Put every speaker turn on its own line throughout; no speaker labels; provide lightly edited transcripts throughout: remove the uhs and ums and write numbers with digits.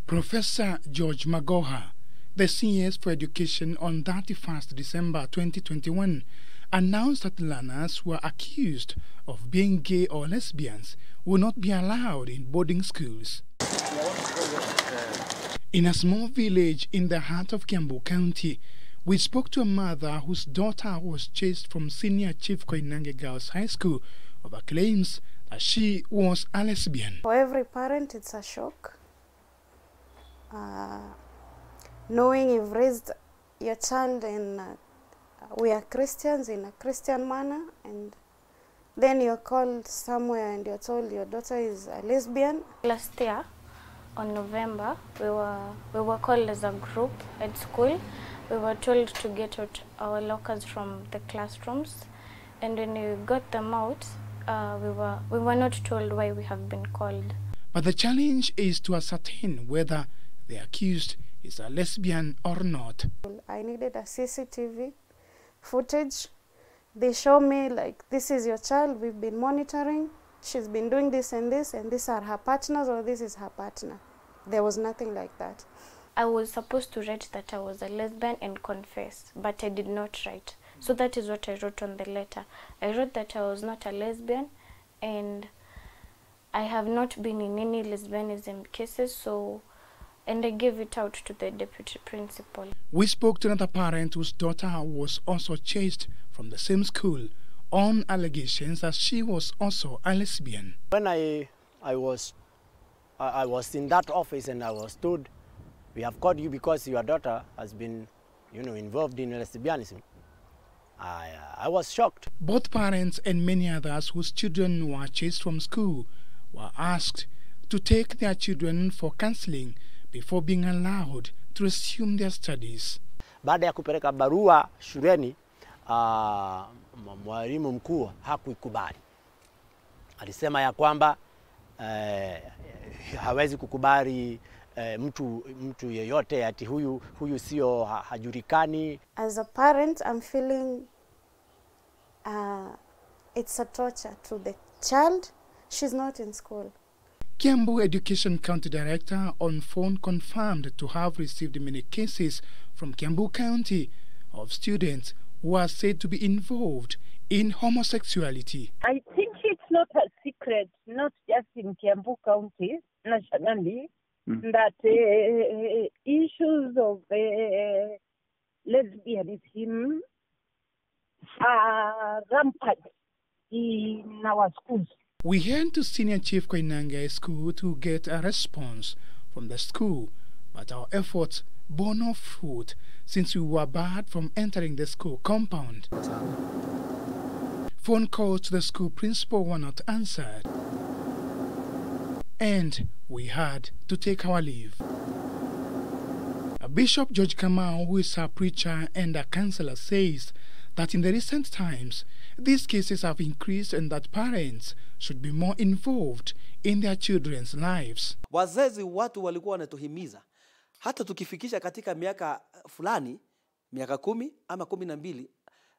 Professor George Magoha, the CS for Education on 31st December 2021, announced that learners who are accused of being gay or lesbians will not be allowed in boarding schools. In a small village in the heart of Kiambu County, we spoke to a mother whose daughter was chased from Senior Chief Koinange Girls High School over claims that she was a lesbian.
For every parent, it's a shock. Knowing you've raised your child in, we are Christians, in a Christian manner, and then you're called somewhere and you're told your daughter is a lesbian.
Last year, on November, we were called as a group at school. We were told to get out our lockers from the classrooms, and when we got them out, we were not told why we have been called.
But the challenge is to ascertain whether the accused is a lesbian or not.
I needed a CCTV footage. They show me, like, this is your child, we've been monitoring, she's been doing this, and these are her partners, or this is her partner. There was nothing like that.
I was supposed to write that I was a lesbian and confess, but I did not write. So that is what I wrote on the letter. I wrote that I was not a lesbian, and I have not been in any lesbianism cases, and I gave it out to the deputy principal.
We spoke to another parent whose daughter was also chased from the same school on allegations that she was also a lesbian.
When I was in that office and I was told, we have called you because your daughter has been, involved in lesbianism, I was shocked.
Both parents and many others whose children were chased from school were asked to take their children for counseling before being allowed to resume their studies.
Baada ya kupeleka barua shuleni, mwalimu mkuu hakuikubali. Alisema ya kwamba hawezi kukubali mtu yeyote, ati huyu sio hajulikani.
As a parent, I'm feeling it's a torture to the child. She's not in school.
Kiambu Education County Director on phone confirmed to have received many cases from Kiambu County of students who are said to be involved in homosexuality.
I think it's not a secret, not just in Kiambu County, nationally, that issues of lesbianism are rampant in our schools.
We head to Senior Chief Koinange School to get a response from the school, but our efforts bore no fruit since we were barred from entering the school compound. Phone calls to the school principal were not answered, and we had to take our leave. Bishop George Kamau, who is a preacher and a counselor, says that in the recent times, these cases have increased and that parents should be more involved in their children's lives.
Wazazi watu walikuwa wanatuhimiza hata tukifikisha katika miaka fulani, miaka 10 ama 12,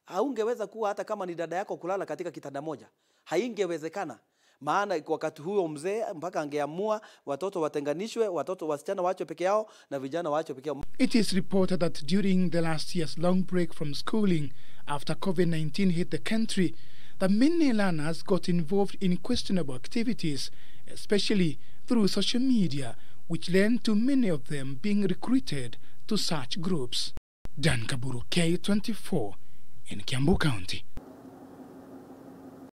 haungeweza kuwa hata kama ni dada yako kulala katika kitanda moja. Haingewezekana. Maana wakati huo mzee mpaka angeamua watoto watenganishwe, watoto wasichana waachwe peke yao na vijana waachwe peke yao.
It is reported that during the last year's long break from schooling after COVID-19 hit the country, that many learners got involved in questionable activities, especially through social media, which led to many of them being recruited to such groups. Dan Kaburu, K24, in Kiambu County.